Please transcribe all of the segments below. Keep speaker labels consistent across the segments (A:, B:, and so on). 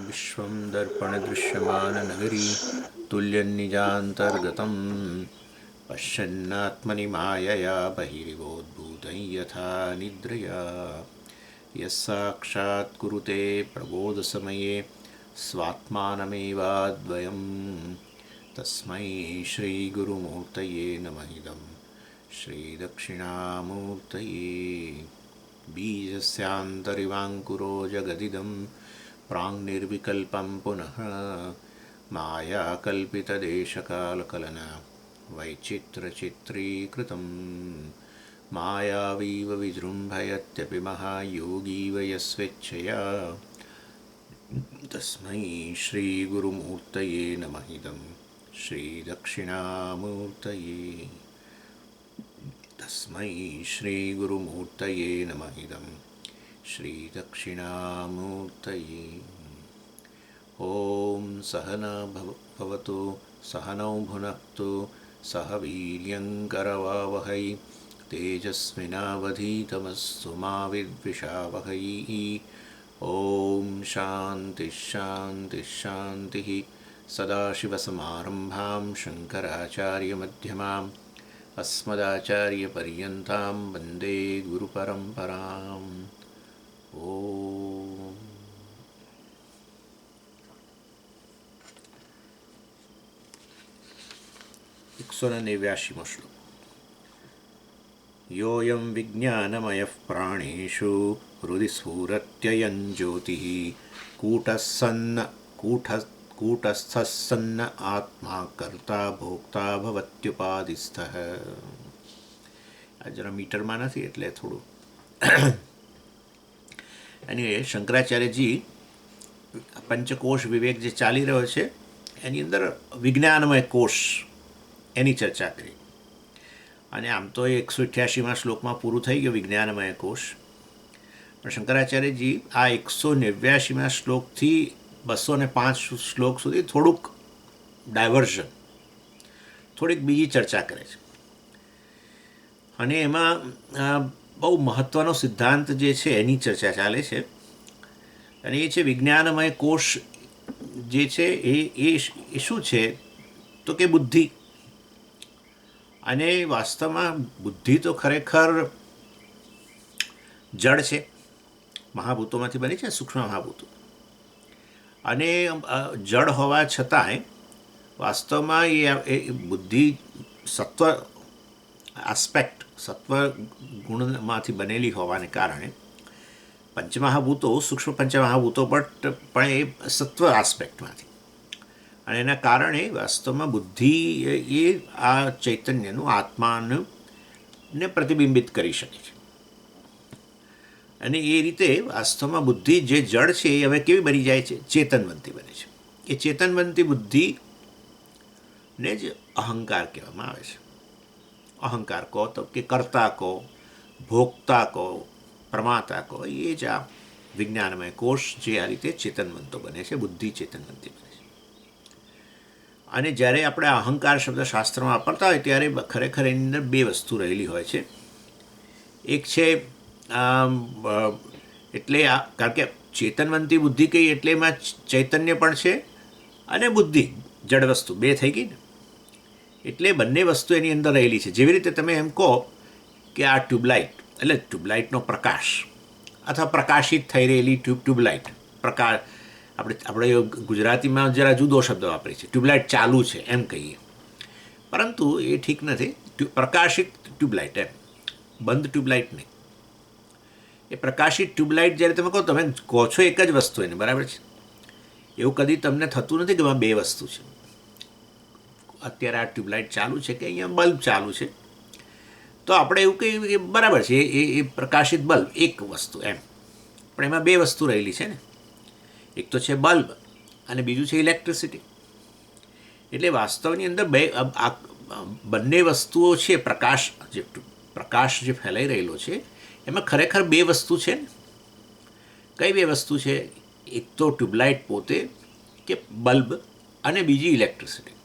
A: विश्वं दर्पणदृश्यमाननगरी तुल्यन्निजान्तर्गतं पश्यन्नात्मनि मायया बहिरिवोद्भूतं यथा निद्रया यस्साक्षात् कुरुते प्रबोधसमये स्वात्मानमेवाद्वयं तस्मै श्रीगुरुमूर्तये नमः इदं श्रीदक्षिणामूर्तये बीजस्यान्तरिवाङ्कुरो जगदिदं प्राङ्निर्विकल्पं पुनः मायाकल्पितदेशकालकलना वैचित्रचित्रीकृतं मायावीव विजृम्भयत्यपि महायोगीव यस्वेच्छया तस्मै श्रीगुरुमूर्तये नमः इदं श्रीदक्षिणामूर्तये तस्मै श्रीगुरुमूर्तये नमः इदं श्रीदक्षिणामूर्तये। ॐ सहना भवतु सहनौ भुनक्तु सह वीर्यङ्करवावहै तेजस्विनावधीतमस्तु मा विद्विषावहै। ॐ शान्तिः शान्तिः शान्तिः। सदाशिवसमारम्भां शङ्कराचार्यमध्यमाम् अस्मदाचार्यपर्यन्तां वन्दे गुरुपरम्पराम्। ॐ 189 श्लोक। योऽयं विज्ञानमयः प्राणेषु हृदि स्फुरत्ययं ज्योतिः कूटस्थः सन्न आत्मा कर्ता भोक्ता भवत्युपाधिस्थः। આ જરા મીટરમાં નથી એટલે થોડું એની શંકરાચાર્યજી પંચકોશ વિવેક જે ચાલી રહ્યો છે એની અંદર વિજ્ઞાનમય કોષ એની ચર્ચા કરી અને આમ તો 188માં શ્લોકમાં પૂરું થઈ ગયું વિજ્ઞાનમય કોષ, પણ શંકરાચાર્યજી આ 189માં શ્લોકથી 205 શ્લોક સુધી થોડુંક ડાયવર્ઝન, થોડીક બીજી ચર્ચા કરે છે અને એમાં બહુ મહત્ત્વનો સિદ્ધાંત જે છે એની ચર્ચા ચાલે છે અને એ છે વિજ્ઞાનમય કોષ જે છે એ શું છે તો કે બુદ્ધિ. અને વાસ્તવમાં બુદ્ધિ તો ખરેખર જડ છે, મહાભૂતોમાંથી બની છે, સૂક્ષ્મ મહાભૂતો, અને જડ હોવા છતાંય વાસ્તવમાં એ બુદ્ધિ સત્વ આસ્પેક્ટ, સત્વ ગુણમાંથી બનેલી હોવાને કારણે પંચમહાભૂતો, સૂક્ષ્મ પંચમહાભૂતો પણ એ સત્વ આસ્પેક્ટમાંથી, અને એના કારણે વાસ્તવમાં બુદ્ધિ એ આ ચૈતન્યનું, આત્માને પ્રતિબિંબિત કરી શકે છે. અને એ રીતે વાસ્તવમાં બુદ્ધિ જે જડ છે એ હવે કેવી બની જાય છે? ચેતનવંતી બને છે. એ ચેતનવંતી બુદ્ધિને જ અહંકાર કહેવામાં આવે છે. અહંકાર કહો તો કે કર્તા કહો, ભોગતા કહો, પ્રમાતા કહો, એ જ આ વિજ્ઞાનમય કોષ જે આ રીતે ચેતનવંતો બને છે, બુદ્ધિ ચેતનવંતી બને છે. અને જ્યારે આપણે અહંકાર શબ્દ શાસ્ત્રમાં વાપરતા હોય ત્યારે ખરેખર એની અંદર બે વસ્તુ રહેલી હોય છે. એક છે એટલે કારણ કે ચેતનવંતી બુદ્ધિ કહી એટલે એમાં ચૈતન્ય પણ છે અને બુદ્ધિ જડ વસ્તુ બે થઈ ગઈ ને, એટલે બંને વસ્તુ એની અંદર રહેલી છે. જેવી રીતે તમે એમ કહો કે આ ટ્યુબલાઇટ એટલે ટ્યુબલાઇટનો પ્રકાશ અથવા પ્રકાશિત થઈ રહેલી ટ્યુબલાઇટ, પ્રકાશ આપણે ગુજરાતીમાં જરા જુદો શબ્દ વાપરીએ છીએ, ટ્યુબલાઇટ ચાલુ છે એમ કહીએ, પરંતુ એ ઠીક નથી. પ્રકાશિત ટ્યુબલાઇટ એમ, બંધ ટ્યુબલાઇટ નહીં. એ પ્રકાશિત ટ્યુબલાઇટ જ્યારે તમે કહો, તમે કહો છો એક જ વસ્તુ એને, બરાબર છે? એવું કદી તમને થતું નથી કે એમાં બે વસ્તુ છે. અત્યારે આ ટ્યુબલાઇટ ચાલુ છે કે અહીંયા બલ્બ ચાલુ છે, તો આપણે એવું કહીએ કે બરાબર છે એ પ્રકાશિત બલ્બ એક વસ્તુ એમ, પણ એમાં બે વસ્તુ રહેલી છે ને, એક તો છે બલ્બ અને બીજું છે ઇલેક્ટ્રિસિટી. એટલે વાસ્તવની અંદર બંને વસ્તુઓ છે. પ્રકાશ જે ફેલાઈ રહેલો છે એમાં ખરેખર બે વસ્તુ છે ને. કઈ બે વસ્તુ છે? એક તો ટ્યુબલાઇટ પોતે કે બલ્બ, અને બીજી ઇલેક્ટ્રિસિટી.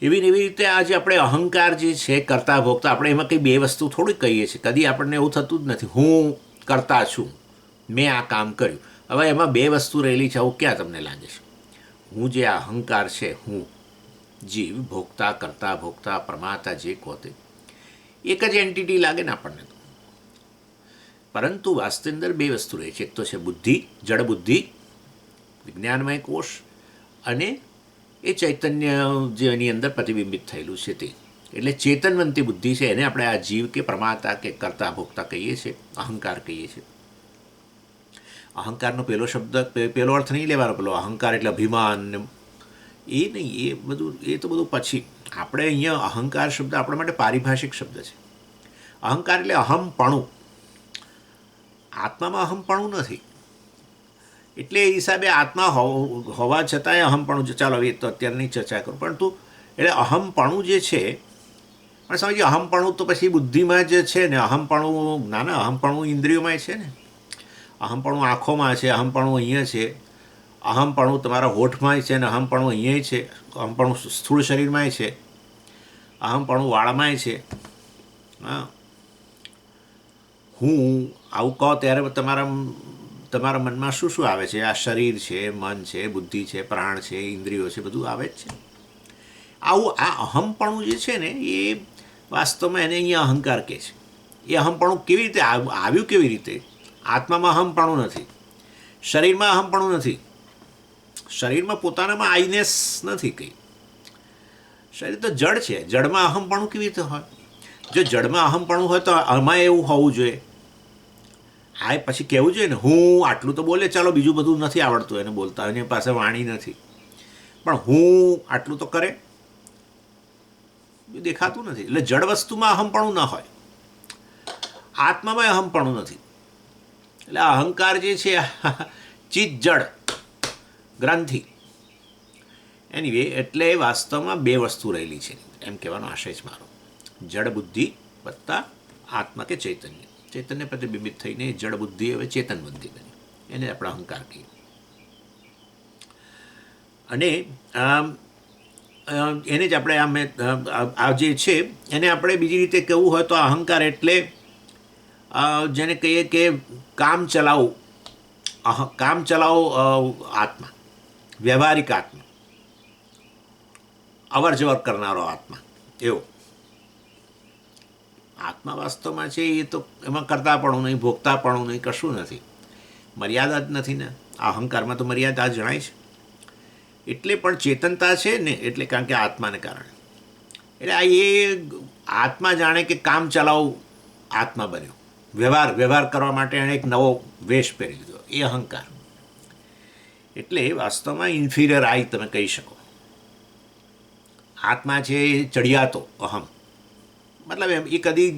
A: એવી ને એવી રીતે આ જે આપણે અહંકાર જે છે, કરતા ભોગતા, આપણે એમાં કંઈ બે વસ્તુ થોડી કહીએ છીએ. કદી આપણને એવું થતું જ નથી હું કરતા છું, મેં આ કામ કર્યું. હવે એમાં બે વસ્તુ રહેલી છે, આવું ક્યાં તમને લાગે છે? હું જે અહંકાર છે, હું જીવ, ભોગતા, કરતા, ભોગતા, પ્રમાતા, જે કહો તે એક જ એન્ટિટી લાગે ને આપણને તો. પરંતુ વાસ્તવની અંદર બે વસ્તુ રહે છે. એક તો છે બુદ્ધિ, જડ બુદ્ધિ, વિજ્ઞાનમય કોષ, અને એ ચૈતન્ય જે એની અંદર પ્રતિબિંબિત થયેલું છે તે. એટલે ચેતનવંતી બુદ્ધિ છે, એને આપણે આ જીવ કે પ્રમાતા કે કરતા ભોગતા કહીએ છીએ, અહંકાર કહીએ છીએ. અહંકારનો પેલો શબ્દ, પેલો અર્થ નહીં લેવાનો, પેલો અહંકાર એટલે અભિમાન ને એ નહીં, એ તો બધું પછી. આપણે અહીંયા અહંકાર શબ્દ આપણા માટે પારિભાષિક શબ્દ છે. અહંકાર એટલે અહમપણું. આત્મામાં અહમપણું નથી. એટલે એ હિસાબે આત્મા હોવા છતાંય અહમપણું, ચાલો એ તો અત્યારની ચર્ચા કરું, પરંતુ એટલે અહમપણું જે છે, પણ સમજીએ અહમપણું તો પછી બુદ્ધિમાં જ છે ને. અહમપણું ના, અહમપણું ઇન્દ્રિયોમાં છે ને. અહમપણું આંખોમાં છે, અહમપણું અહીંયા છે, અહમપણું તમારા હોઠમાં છે ને, અહમપણું અહીંયા છે, અહમપણું સ્થૂળ શરીરમાં છે, અહમપણું વાળમાં છે. હા, હું આવું કહો ત્યારે તમારા મનમાં શું શું આવે છે? આ શરીર છે, મન છે, બુદ્ધિ છે, પ્રાણ છે, ઇન્દ્રિયો છે, બધું આવે જ છે. આવું આ અહમપણું જે છે ને, એ વાસ્તવમાં એને અહીંયા અહંકાર કહે છે. એ અહમપણું કેવી રીતે આવ્યું? કેવી રીતે? આત્મામાં અહમપણું નથી, શરીરમાં અહમપણું નથી, શરીરમાં પોતાનામાં આઈનેસ નથી કંઈ. શરીર તો જડ છે, જડમાં અહમપણું કેવી રીતે હોય? જો જડમાં અહમપણું હોય તો આમાં એવું હોવું જોઈએ. આ પછી કહેવું જોઈએ ને, હું આટલું તો બોલે, ચાલો બીજું બધું નથી આવડતું એને બોલતા, એની પાસે વાણી નથી, પણ હું આટલું તો કરે, દેખાતું નથી. એટલે જડ વસ્તુમાં અહમપણું ન હોય, આત્મામાં અહમપણું નથી. એટલે અહંકાર જે છે, ચિત્ત જડ ગ્રંથિ, એનીવે, એટલે વાસ્તવમાં બે વસ્તુ રહેલી છે એમ કહેવાનો આશય છે મારો. જડ બુદ્ધિ વત્તા આત્મા કે ચૈતન્ય. ચૈતન્ય પ્રતિબિંબિત થઈને જડ બુદ્ધિ હવે ચેતન બુદ્ધિ બની, એને આપણે અહંકાર કહીએ. અને એને જ આપણે આ જે છે એને આપણે બીજી રીતે કહેવું હોય તો અહંકાર એટલે જેને કહીએ કે કામ ચલાવ આત્મા, વ્યવહારિક આત્મા, અવર જવર કરનારો આત્મા. એવો આત્મા વાસ્તવમાં છે એ તો એમાં કરતાપણું નહીં, ભોગતાપણું નહીં, કશું નથી, મર્યાદા જ નથી ને. આ અહંકારમાં તો મર્યાદા જણાય છે. એટલે પણ ચેતનતા છે ને, એટલે કારણ કે આત્માને કારણે. એટલે આ એ આત્મા જાણે કે કામ ચલાવ આત્મા બન્યો, વ્યવહાર કરવા માટે એણે એક નવો વેશ પહેરી લીધો, એ અહંકાર. એટલે વાસ્તવમાં ઇન્ફિરિયર આઈ તમે કહી શકો. આત્મા છે એ ચડિયાતો અહમ, મતલબ એ કદી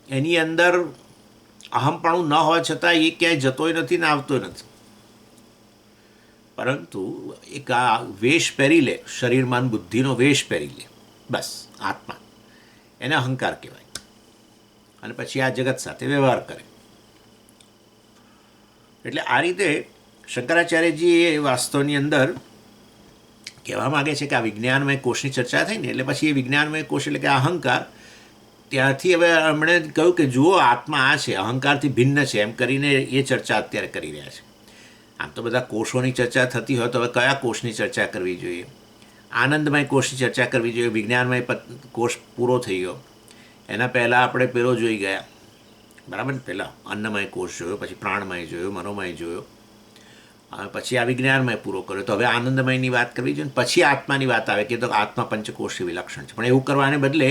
A: એની અંદર અહમપણું ન હોવા છતાં એ ક્યાંય જતોય નથી ને આવતોય નથી. પરંતુ એક આ વેશ પહેરી લે, શરીરમાં બુદ્ધિનો વેશ પહેરી લે, બસ આત્મા, એને અહંકાર કહેવાય. અને પછી આ જગત સાથે વ્યવહાર કરે. એટલે આ રીતે શંકરાચાર્યજી એ વાસ્તવની અંદર કહેવા માગે છે કે આ વિજ્ઞાનમય કોષની ચર્ચા થઈ ને, એટલે પછી એ વિજ્ઞાનમય કોષ એટલે કે અહંકાર, ત્યાંથી હવે એમણે કહ્યું કે જુઓ આત્મા આ છે, અહંકારથી ભિન્ન છે, એમ કરીને એ ચર્ચા અત્યારે કરી રહ્યા છે. આમ તો બધા કોષોની ચર્ચા થતી હોય તો હવે કયા કોષની ચર્ચા કરવી જોઈએ? આનંદમય કોષની ચર્ચા કરવી જોઈએ. વિજ્ઞાનમય કોષ પૂરો થઈ ગયો, એના પહેલાં આપણે પેલો જોઈ ગયા, બરાબર ને? પહેલાં અન્નમય કોષ જોયો, પછી પ્રાણમય જોયો, મનોમય જોયો, પછી આ વિજ્ઞાનમય પૂરો કર્યો. તો હવે આનંદમયની વાત કરવી જોઈએ, પછી આત્માની વાત આવે કે તો આત્મા પંચકોષથી વિલક્ષણ છે. પણ એવું કરવાને બદલે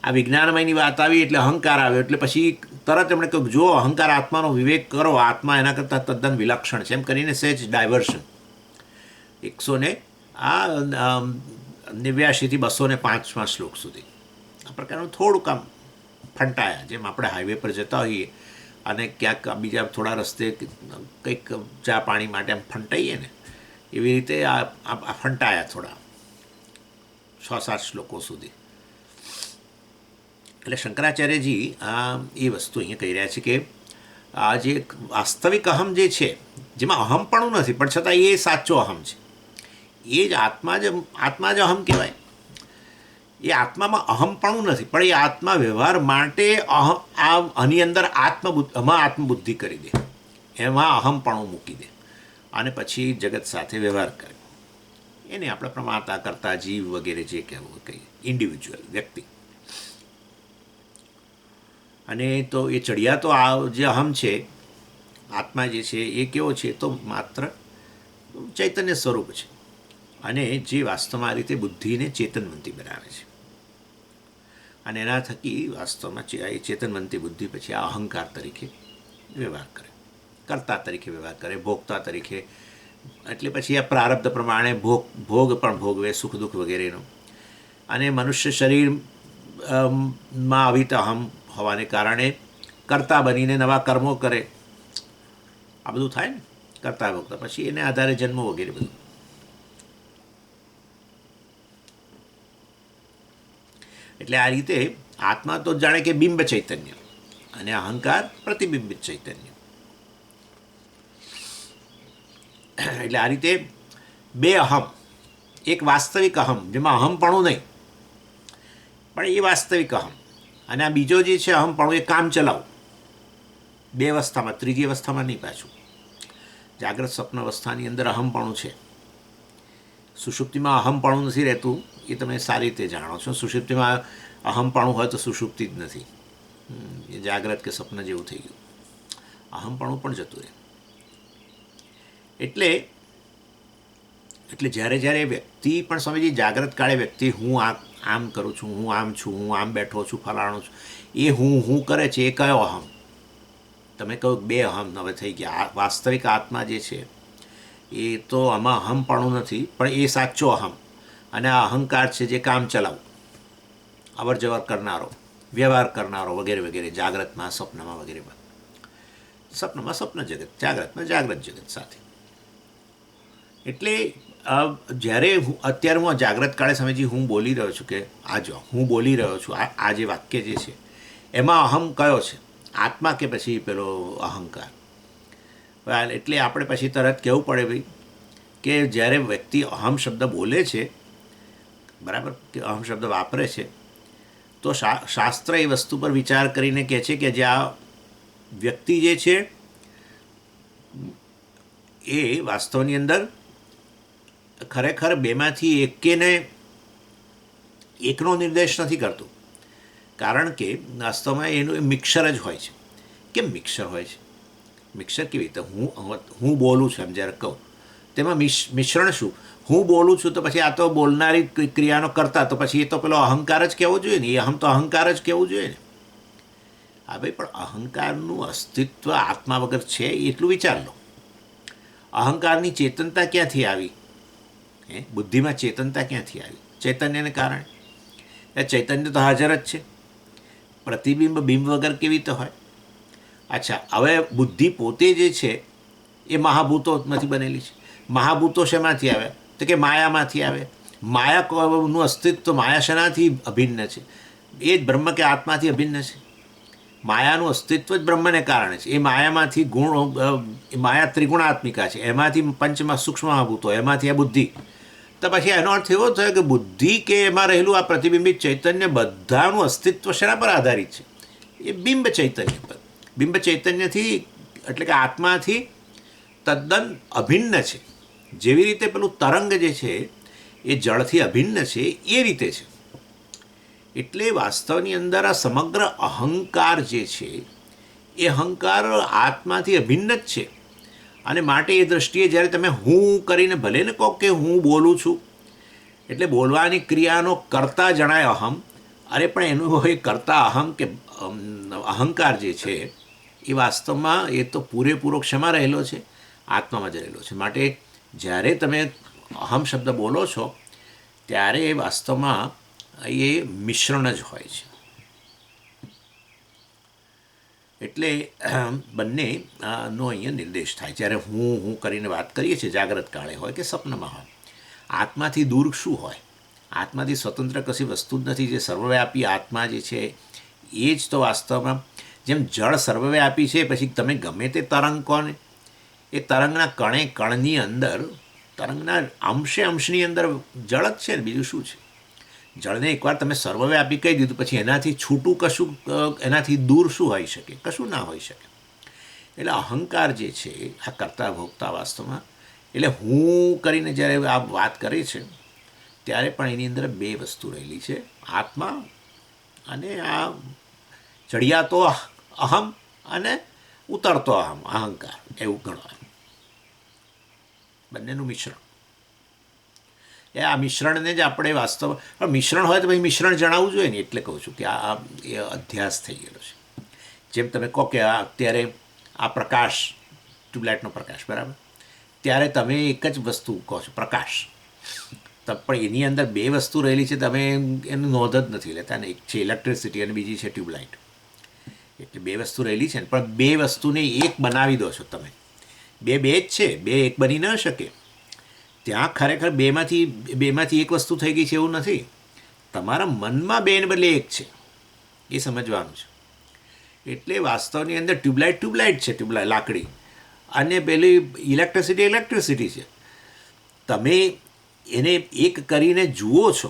A: આ વિજ્ઞાનમયની વાત આવી એટલે અહંકાર આવ્યો, એટલે પછી તરત એમણે કહ્યું જો અહંકાર આત્માનો વિવેક કરો, આત્મા એના કરતાં તદ્દન વિલક્ષણ છે, એમ કરીને સહેજ ડાયવર્શન 189 થી 205 શ્લોક સુધી આ પ્રકારનું થોડુંક આમ ફંટાયા, જેમ આપણે હાઈવે પર જતા હોઈએ અને ક્યાંક બીજા થોડા રસ્તે કંઈક ચા પાણી માટે આમ ફંટાઈએ ને, એવી રીતે આ ફંટાયા થોડા 6-7 શ્લોકો સુધી. એટલે શંકરાચાર્યજી એ વસ્તુ અહીંયા કહી રહ્યા છે કે આ જે વાસ્તવિક અહમ જે છે, જેમાં અહમપણું નથી પણ છતાં એ સાચો અહમ છે, એ જ આત્મા જ અહમ કહેવાય. એ આત્મામાં અહમપણું નથી, પણ એ આત્મા વ્યવહાર માટે આની અંદર આત્મબુદ્ધિ કરી દે. એમાં અહમપણું મૂકી દે અને પછી જગત સાથે વ્યવહાર કરે. એને આપણે પ્રમાતા કરતા જીવ વગેરે જે કહેવું કહીએ, ઇન્ડિવિજ્યુઅલ વ્યક્તિ. અને તો એ ચડિયાતો આ જે અહમ છે, આત્મા જે છે એ કેવો છે, તો માત્ર ચૈતન્ય સ્વરૂપ છે, અને જે વાસ્તવમાં આ રીતે બુદ્ધિને ચેતનવંતી બનાવે છે. અને એના થકી વાસ્તવમાં એ ચેતનવંતી બુદ્ધિ પછી આ અહંકાર તરીકે વ્યવહાર કરે, કર્તા તરીકે વ્યવહાર કરે, ભોગતા તરીકે. એટલે પછી આ પ્રારબ્ધ પ્રમાણે ભોગ પણ ભોગવે, સુખ દુઃખ વગેરેનો. અને મનુષ્ય શરીર માં આવી તો અહમ હોવાને કારણે કર્તા બનીને નવા કર્મો કરે. આ બધું થાય ને, કરતા ભોગતા, પછી એને આધારે જન્મ વગેરે બધું. એટલે આ રીતે આત્મા તો જાણે કે બિંબ ચૈતન્ય, અને અહંકાર પ્રતિબિંબિત ચૈતન્ય. એટલે આ રીતે બે અહમ, એક વાસ્તવિક અહમ જેમાં અહમપણું નહીં, પણ એ વાસ્તવિક અહમ, અને આ બીજો જે છે અહમપણું એ કામ ચલાવ. બે અવસ્થામાં, ત્રીજી અવસ્થામાં નહીં. પાછું જાગ્રત સ્વપ્ન અવસ્થાની અંદર અહમપણું છે, સુષુપ્તિમાં અહમપણું નથી રહેતું, એ તમે સારી રીતે જાણો છો. સુષુપ્તિમાં અહમપણું હોય તો સુષુપ્તિ જ નથી, એ જાગ્રત કે સ્વપ્ન જેવું થઈ ગયું. અહમપણું પણ જતું રહે. એટલે જ્યારે જ્યારે વ્યક્તિ પણ સ્વામીજી જાગ્રત કાળે વ્યક્તિ હું આમ કરું છું, હું આમ છું, હું આમ બેઠો છું, ફલાણું છું, એ હું કરે છે, એ કયો અહમ? તમે કહો બે અહમ હવે થઈ ગયા. વાસ્તવિક આત્મા જે છે એ તો આમાં અહમપણું નથી, પણ એ સાચો અહમ. અને આ અહંકાર છે જે કામ ચલાવ, અવર જવર કરનારો, વ્યવહાર કરનારો વગેરે વગેરે, જાગ્રતમાં સ્વપ્નમાં વગેરેમાં. સ્વપ્નમાં સ્વપ્ન જગત, જાગ્રતમાં જાગ્રત જગત સાથે. એટલે જ્યારે અત્યારે હું જાગ્રત કાળે સમયજી હું બોલી રહ્યો છું, કે આ જો હું બોલી રહ્યો છું, આ જે વાક્ય જે છે એમાં અહમ કયો છે, આત્મા કે પછી પેલો અહંકાર? એટલે આપણે પછી તરત કહેવું પડે ભાઈ કે જ્યારે વ્યક્તિ અહમ શબ્દ બોલે છે, બરાબર, કે અહમ શબ્દ વાપરે છે, તો શાસ્ત્ર એ વસ્તુ પર વિચાર કરીને કહે છે કે જે આ વ્યક્તિ જે છે એ વાસ્તવની અંદર ખરેખર બેમાંથી એકનો નિર્દેશ નથી કરતું. કારણ કે વાસ્તવમાં એનું મિક્સર જ હોય છે. કેમ મિક્સર હોય છે? મિક્સર કેવી રીતે? હું બોલું છું, એમ જ્યારે કહું તેમાં મિશ્રણ શું? હું બોલું છું તો પછી આ તો બોલનારી ક્રિયાનો કરતા, તો પછી એ તો પેલો અહંકાર જ કહેવો જોઈએ ને, એ તો અહંકાર જ કહેવું જોઈએ ને. હા ભાઈ, પણ અહંકારનું અસ્તિત્વ આત્મા વગર છે એટલું વિચાર લો. અહંકારની ચેતનતા ક્યાંથી આવી? બુદ્ધિમાં ચેતનતા ક્યાંથી આવી? ચૈતન્યને કારણે. એ ચૈતન્ય તો હાજર જ છે, પ્રતિબિંબ બિંબ વગર કેવી રીતે હોય? અચ્છા, હવે બુદ્ધિ પોતે જે છે એ મહાભૂતોમાંથી બનેલી છે. મહાભૂતો શેમાંથી આવે? તો કે માયામાંથી આવે. માયાનું અસ્તિત્વ માયા શેનાથી અભિન્ન છે? એ જ બ્રહ્મ કે આત્માથી અભિન્ન છે. માયાનું અસ્તિત્વ જ બ્રહ્મને કારણે છે. એ માયામાંથી માયા ત્રિગુણાત્મિકા છે, એમાંથી પંચમાં સૂક્ષ્મ મહાભૂતો, એમાંથી આ બુદ્ધિ. તો પછી એનો અર્થ એવો થયો કે બુદ્ધિ કે એમાં રહેલું આ પ્રતિબિંબિત ચૈતન્ય બધાનું અસ્તિત્વ શેના પર આધારિત છે? એ બિંબ ચૈતન્ય પર. બિંબ ચૈતન્યથી, એટલે કે આત્માથી તદ્દન અભિન્ન છે. જેવી રીતે પેલું તરંગ જે છે એ જળથી અભિન્ન છે, એ રીતે છે. એટલે વાસ્તવની અંદર આ સમગ્ર અહંકાર જે છે એ અહંકાર આત્માથી અભિન્ન જ છે. અને માટે એ દૃષ્ટિએ જ્યારે તમે હું કરીને ભલે ને કહો કે હું બોલું છું, એટલે બોલવાની ક્રિયાનો કરતા જણાય અહમ. અરે પણ એનું હોય કરતા અહમ કે અહંકાર જે છે એ વાસ્તવમાં એ તો પૂરેપૂરો ક્ષમા રહેલો છે, આત્મામાં જ રહેલો છે. માટે જ્યારે તમે અહમ શબ્દ બોલો છો ત્યારે એ વાસ્તવમાં એ મિશ્રણ જ હોય છે. એટલે બંનેનો અહીંયા નિર્દેશ થાય. જ્યારે હું કરીને વાત કરીએ છીએ, જાગ્રત કાળે હોય કે સ્વપ્નમાં હોય, આત્માથી દૂર શું હોય? આત્માથી સ્વતંત્ર કશી વસ્તુ જ નથી. જે સર્વવ્યાપી આત્મા જે છે એ જ તો વાસ્તવમાં, જેમ જળ સર્વવ્યાપી છે, પછી તમે ગમે તે તરંગ કોને, એ તરંગના કણે કણની અંદર, તરંગના અંશની અંદર જળ જ છે ને, બીજું શું છે? જળને એકવાર તમે સર્વવ્યાપી કહી દીધું, પછી એનાથી છૂટું કશું, એનાથી દૂર શું હોઈ શકે? કશું ના હોઈ શકે. એટલે અહંકાર જે છે આ કરતા ભોગતા વાસ્તવમાં, એટલે હું કરીને જ્યારે આ વાત કરે છે ત્યારે પણ એની અંદર બે વસ્તુ રહેલી છે, આત્મા અને આ ચડિયાતો અહમ અને ઉતરતો અહંકાર, એવું ગણવાનું, બંનેનું મિશ્રણ. આ મિશ્રણને જ આપણે વાસ્તવ મિશ્રણ હોય તો પછી મિશ્રણ જણાવવું જોઈએ ને, એટલે કહું છું કે આ એ અધ્યાસ થઈ ગયેલો છે. જેમ તમે કહો કે અત્યારે આ પ્રકાશ, ટ્યુબલાઇટનો પ્રકાશ, બરાબર, ત્યારે તમે એક જ વસ્તુ કહો છો પ્રકાશ, પણ એની અંદર બે વસ્તુ રહેલી છે, તમે એનું નોંધ જ નથી લેતા ને. એક છે ઇલેક્ટ્રિસિટી અને બીજી છે ટ્યુબલાઇટ. એટલે બે વસ્તુ રહેલી છે ને, પણ બે વસ્તુને એક બનાવી દો છો તમે. બે જ છે, બે એક બની ન શકે. ત્યાં ખરેખર બેમાંથી એક વસ્તુ થઈ ગઈ છે એવું નથી. તમારા મનમાં બેને બદલે એક છે, એ સમજવાનું છે. એટલે વાસ્તવની અંદર ટ્યુબલાઇટ છે, લાકડી, અને પેલી ઇલેક્ટ્રિસિટી છે. તમે એને એક કરીને જુઓ છો,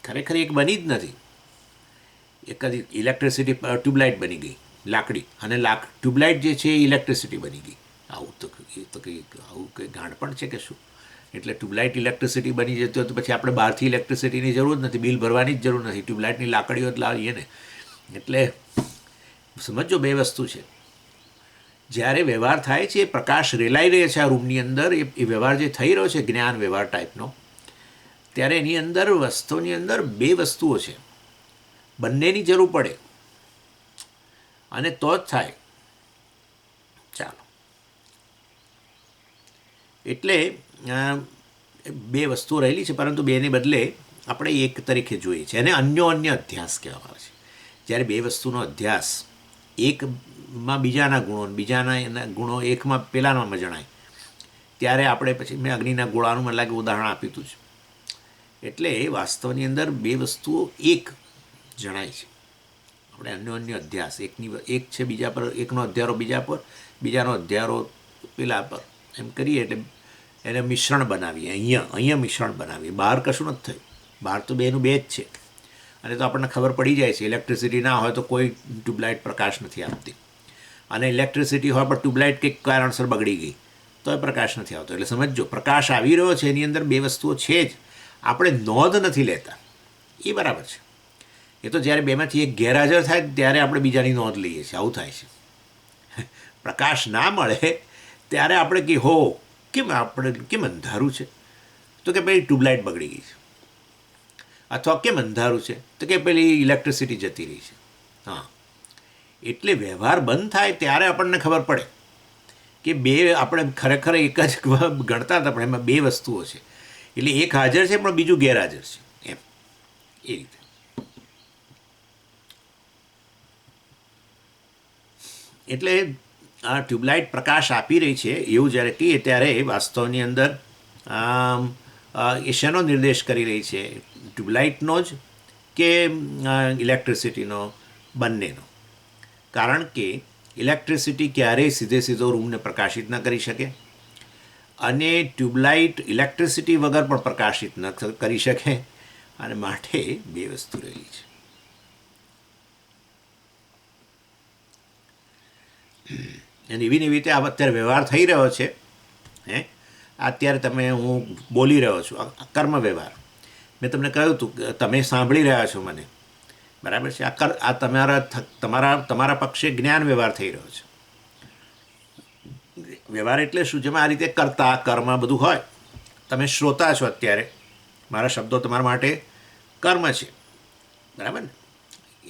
A: ખરેખર એક બની જ નથી. એક જ ઇલેક્ટ્રિસિટી ટ્યુબલાઇટ બની ગઈ લાકડી, અને ટ્યુબલાઇટ જે છે એ ઇલેક્ટ્રિસિટી બની ગઈ. આવું તો આવું કંઈ ગાંડપણ છે કે શું? એટલે ટ્યુબલાઇટ ઇલેક્ટ્રિસિટી બની જતી હોય તો પછી આપણે બહારથી ઇલેક્ટ્રિસિટીની જરૂર નથી, બિલ ભરવાની જ જરૂર નથી, ટ્યુબલાઇટની લાકડીઓ જ લાવીએ ને. એટલે સમજો બે વસ્તુ છે. જ્યારે વ્યવહાર થાય છે, પ્રકાશ રેલાઈ રહ્યો છે આ રૂમની અંદર, એ વ્યવહાર જે થઈ રહ્યો છે જ્ઞાન વ્યવહાર ટાઈપનો, ત્યારે એની અંદર વસ્તુની અંદર બે વસ્તુઓ છે, બંનેની જરૂર પડે અને તો જ થાય. ચાલો, એટલે બે વસ્તુઓ રહેલી છે, પરંતુ બેને બદલે આપણે એક તરીકે જોઈએ છીએ, અને અન્ય અધ્યાસ કહેવામાં આવે છે. જ્યારે બે વસ્તુનો અધ્યાસ, એકમાં બીજાના ગુણો, બીજાના એના ગુણો એકમાં પેલાનામાં જણાય, ત્યારે આપણે પછી મેં અગ્નિના ગોળાનું મને લાગે ઉદાહરણ આપ્યું હતું જ. એટલે વાસ્તવની અંદર બે વસ્તુઓ એક જણાય છે. આપણે અન્ય અધ્યાસ, એક છે બીજા પર, એકનો અધ્યારો બીજા પર, બીજાનો અધ્યારો પેલા પર, એમ કરીએ એટલે એને મિશ્રણ બનાવીએ. અહીંયા મિશ્રણ બનાવીએ. બહાર કશું નથી થયું, બહાર તો બેનું બે જ છે. અને તો આપણને ખબર પડી જાય છે, ઇલેક્ટ્રિસિટી ના હોય તો કોઈ ટ્યુબલાઇટ પ્રકાશ નથી આપતી, અને ઇલેક્ટ્રિસિટી હોય પણ ટ્યુબલાઇટ કંઈક કારણસર બગડી ગઈ તો એ પ્રકાશ નથી આવતો. એટલે સમજો, પ્રકાશ આવી રહ્યો છે, એની અંદર બે વસ્તુઓ છે જ, આપણે નોંધ નથી લેતા, એ બરાબર છે. એ તો જ્યારે બેમાંથી એક ગેરહાજર થાય ત્યારે આપણે બીજાની નોંધ લઈએ છીએ, આવું થાય છે. પ્રકાશ ના મળે ત્યારે આપણે કે હો કેમ અંધારું છે, તો કે પેલી ટ્યુબલાઇટ બગડી ગઈ છે. અથવા કેમ અંધારું છે, તો કે પેલી ઇલેક્ટ્રિસિટી જતી રહી છે. હા, એટલે વ્યવહાર બંધ થાય ત્યારે આપણને ખબર પડે કે બે આપણે ખરેખર એક જ ગણતા હતા, પણ એમાં બે વસ્તુઓ છે. એટલે એક હાજર છે પણ બીજું ગેરહાજર છે, એમ એ રીતે. એટલે આ ટ્યુબલાઇટ પ્રકાશ આપી રહી છે એવું જ્યારે કહીએ ત્યારે વાસ્તવની અંદર એ શેનો નિર્દેશ કરી રહી છે? ટ્યુબલાઇટનો જ કે ઇલેક્ટ્રિસિટીનો? બંનેનો. કારણ કે ઇલેક્ટ્રિસિટી ક્યારેય સીધો રૂમને પ્રકાશિત ન કરી શકે, અને ટ્યુબલાઇટ ઇલેક્ટ્રિસિટી વગર પણ પ્રકાશિત ન કરી શકે, અને માટે બે વસ્તુ રહેલી છે. અને એવી રીતે આ અત્યારે વ્યવહાર થઈ રહ્યો છે. અત્યારે હું બોલી રહ્યો છું, કર્મ વ્યવહાર. મેં તમને કહ્યું હતું કે તમે સાંભળી રહ્યા છો મને, બરાબર છે. આ તમારા પક્ષે જ્ઞાન વ્યવહાર થઈ રહ્યો છે. વ્યવહાર એટલે શું? જેમાં આ રીતે કરતા કર્મ બધું હોય. તમે શ્રોતા છો અત્યારે, મારા શબ્દો તમારા માટે કર્મ છે, બરાબર ને?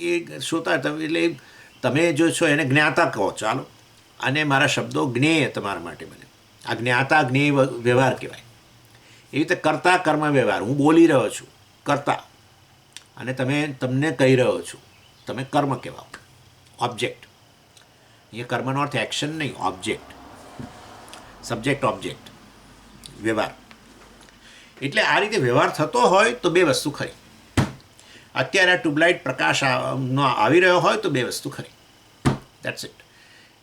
A: એ શ્રોતા એટલે તમે જો છો એને જ્ઞાતા કહો, ચાલો, અને મારા શબ્દો જ્ઞેય તમારા માટે બને. આ જ્ઞાતા જ્ઞેય વ્યવહાર કહેવાય. એવી રીતે કરતા કર્મ વ્યવહાર, હું બોલી રહ્યો છું કરતા, અને તમને કહી રહ્યો છું, તમે કર્મ કહેવાઓ, ઓબ્જેક્ટ. અહીંયા કર્મનો અર્થ એક્શન નહીં, ઓબ્જેક્ટ, સબ્જેક્ટ ઓબ્જેક્ટ વ્યવહાર. એટલે આ રીતે વ્યવહાર થતો હોય તો બે વસ્તુ ખરી. અત્યારે આ ટ્યુબલાઇટ પ્રકાશ આવી રહ્યો હોય તો બે વસ્તુ ખરી. That's it.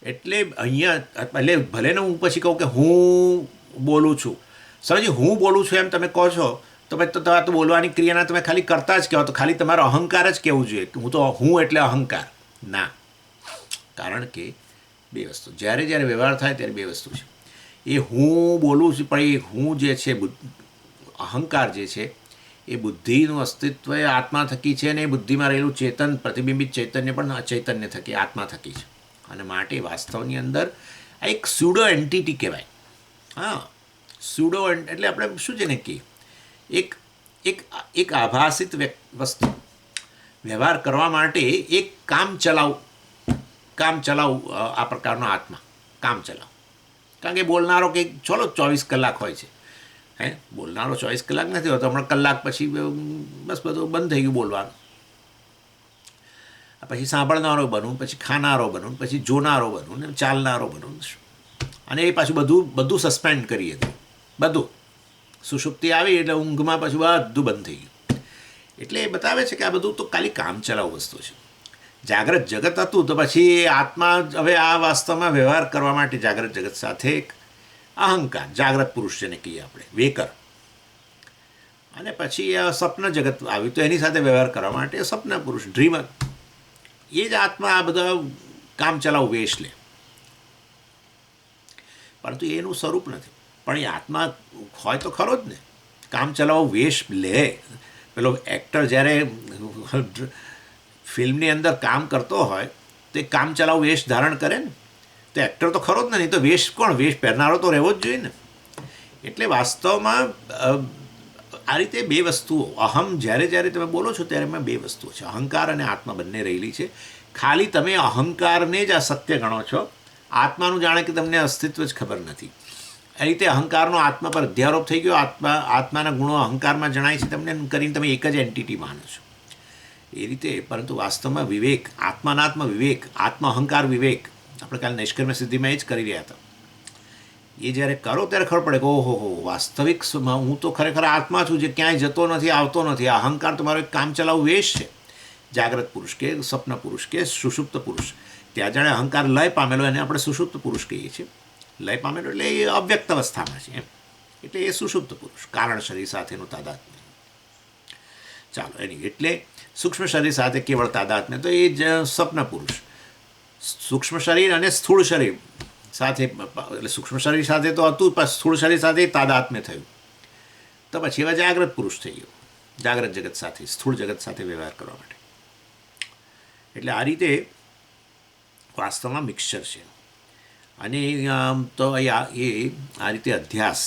A: એટલે અહીંયા એટલે ભલે ને હું પછી કહું કે હું બોલું છું, સમજી, હું બોલું છું એમ તમે કહો છો, તો પછી તો બોલવાની ક્રિયાના તમે ખાલી કરતા જ કહેવો, તો ખાલી તમારો અહંકાર જ કહેવું જોઈએ કે હું એટલે અહંકાર ના. કારણ કે બે વસ્તુ. જ્યારે જ્યારે વ્યવહાર થાય ત્યારે બે વસ્તુ છે. એ હું બોલું છું, પણ એ હું જે છે અહંકાર જે છે એ બુદ્ધિનું અસ્તિત્વ એ આત્મા થકી છે, અને એ બુદ્ધિમાં રહેલું ચેતન પ્રતિબિંબિત ચૈતન્ય પણ અચૈતન્ય થકી આત્મા થકી છે. અને માટે વાસ્તવની અંદર આ એક સ્યુડો એન્ટિટી કહેવાય. હા, સ્યુડો એટલે આપણે શું છે ને કે એક એક એક આભાસિત વસ્તુ વ્યવહાર કરવા માટે એક કામ ચલાવ આ પ્રકારનો આત્મા કામ ચલાવ. કારણ કે બોલનારો કંઈક ચલો 24 કલાક હોય છે, બોલનારો 24 કલાક નથી હોતો. હમણાં કલાક પછી બસ બધું બંધ થઈ ગયું બોલવાનું. પછી સાંભળનારો બનવું, પછી ખાનારો બનવું, પછી જોનારો બનવું, ને ચાલનારો બનવું, અને એ પાછું બધું સસ્પેન્ડ કરીએ તો બધું સુષુપ્તિ આવી એટલે ઊંઘમાં પાછું બધું બંધ થઈ ગયું. એટલે એ બતાવે છે કે આ બધું તો ખાલી કામ ચલાવ વસ્તુ છે. જાગ્રત જગત હતું તો પછી આત્મા હવે આ વાસ્તવમાં વ્યવહાર કરવા માટે જાગ્રત જગત સાથે એક અહંકાર, જાગ્રત પુરુષ જેને કહીએ આપણે, વેકર, અને પછી સ્વપ્ન જગત આવ્યું તો એની સાથે વ્યવહાર કરવા માટે સ્વપ્ન પુરુષ, ડ્રીમર. એ જ આત્મા આ બધા કામ ચલાવ વેશ લે, પરંતુ એનું સ્વરૂપ નથી. પણ એ આત્મા હોય તો ખરો જ ને, કામ ચલાવ વેશ લે. પેલો એક્ટર જ્યારે ફિલ્મની અંદર કામ કરતો હોય તો એ કામ ચલાવ વેશ ધારણ કરે ને, તો એક્ટર તો ખરો જ ને, નહીં તો વેશ કોણ? વેશ પહેરનારો તો રહેવો જ જોઈએ ને. એટલે વાસ્તવમાં આ રીતે બે વસ્તુઓ, અહમ જ્યારે જ્યારે તમે બોલો છો ત્યારે એમાં બે વસ્તુઓ છે, અહંકાર અને આત્મા બંને રહેલી છે. ખાલી તમે અહંકારને જ આ સત્ય ગણો છો, આત્માનું જાણે કે તમને અસ્તિત્વ જ ખબર નથી. એ રીતે અહંકારનો આત્મા પર અધ્યારોપ થઈ ગયો. આત્માના ગુણો અહંકારમાં જણાય છે તમને, કરીને તમે એક જ એન્ટિટી માનો છો એ રીતે. પરંતુ વાસ્તવમાં વિવેક, આત્માનાત્મ વિવેક, આત્મ અહંકાર વિવેક આપણે કાલે નૈષ્કર્મ્ય સિદ્ધિમાં એ જ કરી રહ્યા હતા. એ જ્યારે કરો ત્યારે ખબર પડે કે ઓહો વાસ્તવિક હું તો ખરેખર આત્મા છું, જે ક્યાંય જતો નથી, આવતો નથી. આ અહંકાર તમારો એક કામ ચલાવ વેશ છે. જાગ્રત પુરુષ કે સ્વપ્ન પુરુષ કે સુષુપ્ત પુરુષ, ત્યાં જાણે અહંકાર લય પામેલો એને આપણે સુષુપ્ત પુરુષ કહીએ છીએ. લય પામેલો એટલે એ અવ્યક્ત અવસ્થામાં છે એમ, એટલે એ સુષુપ્ત પુરુષ, કારણ શરીર સાથેનું તાદાત્મ્ય. ચાલો એની એટલે સૂક્ષ્મ શરીર સાથે કેવળ તાદાત્મ્ય તો એ જ સ્વપ્ન પુરુષ. સૂક્ષ્મ શરીર અને સ્થૂળ શરીર સાથે, એટલે સૂક્ષ્મ શરીર સાથે તો હતું, પણ સ્થૂળ શરીર સાથે તાદાત્મ્ય થયું તો પછી એવા જાગ્રત પુરુષ થઈ ગયો, જાગ્રત જગત સાથે, સ્થૂળ જગત સાથે વ્યવહાર કરવા માટે. એટલે આ રીતે વાસ્તવમાં મિક્સચર છે. અને તો એ આ રીતે અધ્યાસ,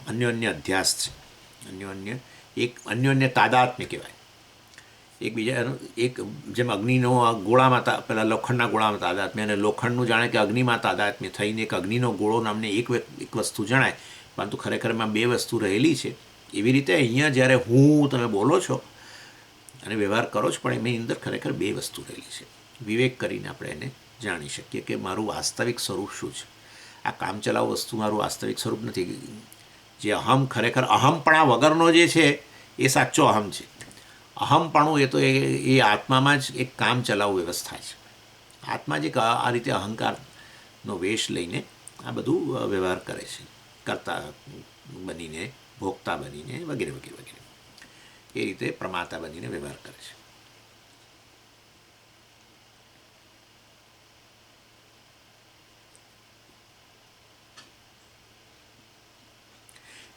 A: અન્યોન્ય અધ્યાસ છે, અન્યોન્ય તાદાત્મ્ય કહેવાય. એકબીજા એક જેમ અગ્નિનો ગોળામાં પેલા લોખંડના ગોળામાં તાદાત્મ્ય, અને લોખંડનું જાણે કે અગ્નિમાં તાદાત્મ્ય થઈને એક અગ્નિનો ગોળો નામને એક વસ્તુ જણાય, પરંતુ ખરેખર એમાં બે વસ્તુ રહેલી છે. એવી રીતે અહીંયા જ્યારે તમે બોલો છો અને વ્યવહાર કરો છો, પણ એની અંદર ખરેખર બે વસ્તુ રહેલી છે. વિવેક કરીને આપણે એને જાણી શકીએ કે મારું વાસ્તવિક સ્વરૂપ શું છે. આ કામચલાઉ વસ્તુ મારું વાસ્તવિક સ્વરૂપ નથી. જે અહમ, ખરેખર અહમપણા વગરનો જે છે એ સાચો અહમ છે. અહમપણું એ તો એ આત્મામાં જ એક કામ ચલાવ વ્યવસ્થા છે. આત્મા જ આ રીતે અહંકારનો વેશ લઈને આ બધું વ્યવહાર કરે છે, કરતા બનીને, ભોગતા બનીને, વગેરે વગેરે વગેરે. એ રીતે પ્રમાતા બનીને વ્યવહાર કરે છે.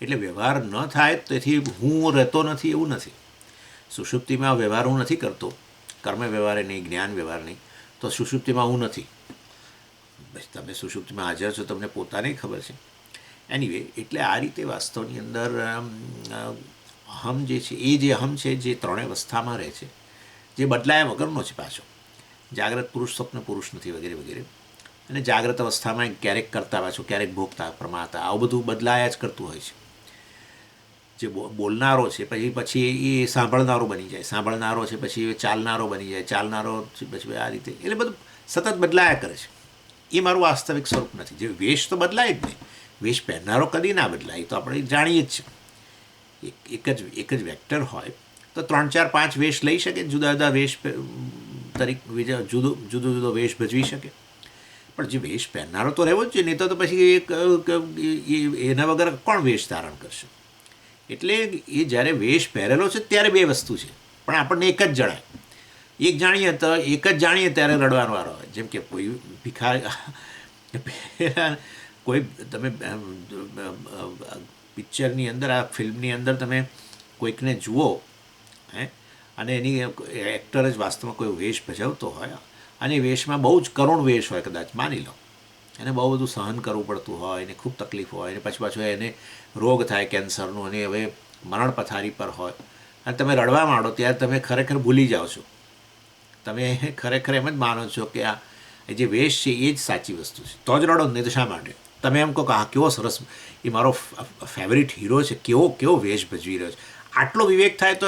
A: એટલે વ્યવહાર ન થાય તેથી હું રહેતો નથી એવું નથી. સુષુપ્તિમાં વ્યવહાર હું નથી કરતો, કર્મ વ્યવહાર નહીં, જ્ઞાન વ્યવહાર નહીં, તો સુષુપ્તિમાં હું નથી. તમે સુષુપ્તિમાં હાજર છો, તમને પોતાને ખબર છે. એનીવે, એટલે આ રીતે વાસ્તવની અંદર અહમ જે છે એ જે અહમ છે, જે ત્રણેય અવસ્થામાં રહે છે, જે બદલાયા વગરનો છે પાછો. જાગ્રત પુરુષ, સ્વપ્ન પુરુષ નથી, વગેરે વગેરે. અને જાગ્રત અવસ્થામાં ક્યારેક કરતા પાછું, ક્યારેક ભોગતા, પ્રમાતા, આવું બધું બદલાયા જ કરતું હોય છે. જે બોલનારો છે પછી એ સાંભળનારો બની જાય, સાંભળનારો છે પછી ચાલનારો બની જાય, ચાલનારો પછી આ રીતે, એટલે બધું સતત બદલાયા કરે છે. એ મારું વાસ્તવિક સ્વરૂપ નથી. જે વેશ તો બદલાય જ નહીં, વેશ પહેરનારો કદી ના બદલાય, તો આપણે જાણીએ જ છીએ. એક જ વેક્ટર હોય તો 3, 4, 5 વેશ લઈ શકે, જુદા જુદા વેશ તરીકે જુદો વેશ ભજવી શકે. પણ જે વેશ પહેરનારો તો રહેવો જ જોઈએ, નહીં તો પછી એના વગર કોણ વેશ ધારણ કરશે? એટલે એ જ્યારે વેશ પહેરેલો છે ત્યારે બે વસ્તુ છે, પણ આપણને એક જ જણાય. એક જ જાણીએ ત્યારે રડવાનો વારો હોય. જેમ કે કોઈ પહેલાં કોઈ તમે પિક્ચરની અંદર, આ ફિલ્મની અંદર તમે કોઈકને જુઓ, હે, અને એની એક્ટર જ વાસ્તવમાં કોઈ વેશ ભજવતો હોય અને એ વેશમાં બહુ જ કરુણ વેશ હોય, કદાચ માની લો, એને બહુ બધું સહન કરવું પડતું હોય, એને ખૂબ તકલીફ હોય, અને પછી પાછું એને રોગ થાય કેન્સરનું, અને હવે મરણ પથારી પર હોય, અને તમે રડવા માંડો ત્યારે તમે ખરેખર ભૂલી જાઓ છો. તમે ખરેખર એમ જ માનો છો કે આ જે વેશ છે એ જ સાચી વસ્તુ છે, તો જ રડો, નહીં તો શા માટે? તમે એમ કહો કે આ કેવો સરસ, એ મારો ફેવરિટ હીરો છે, કેવો વેશ ભજવી રહ્યો છે. આટલો વિવેક થાય તો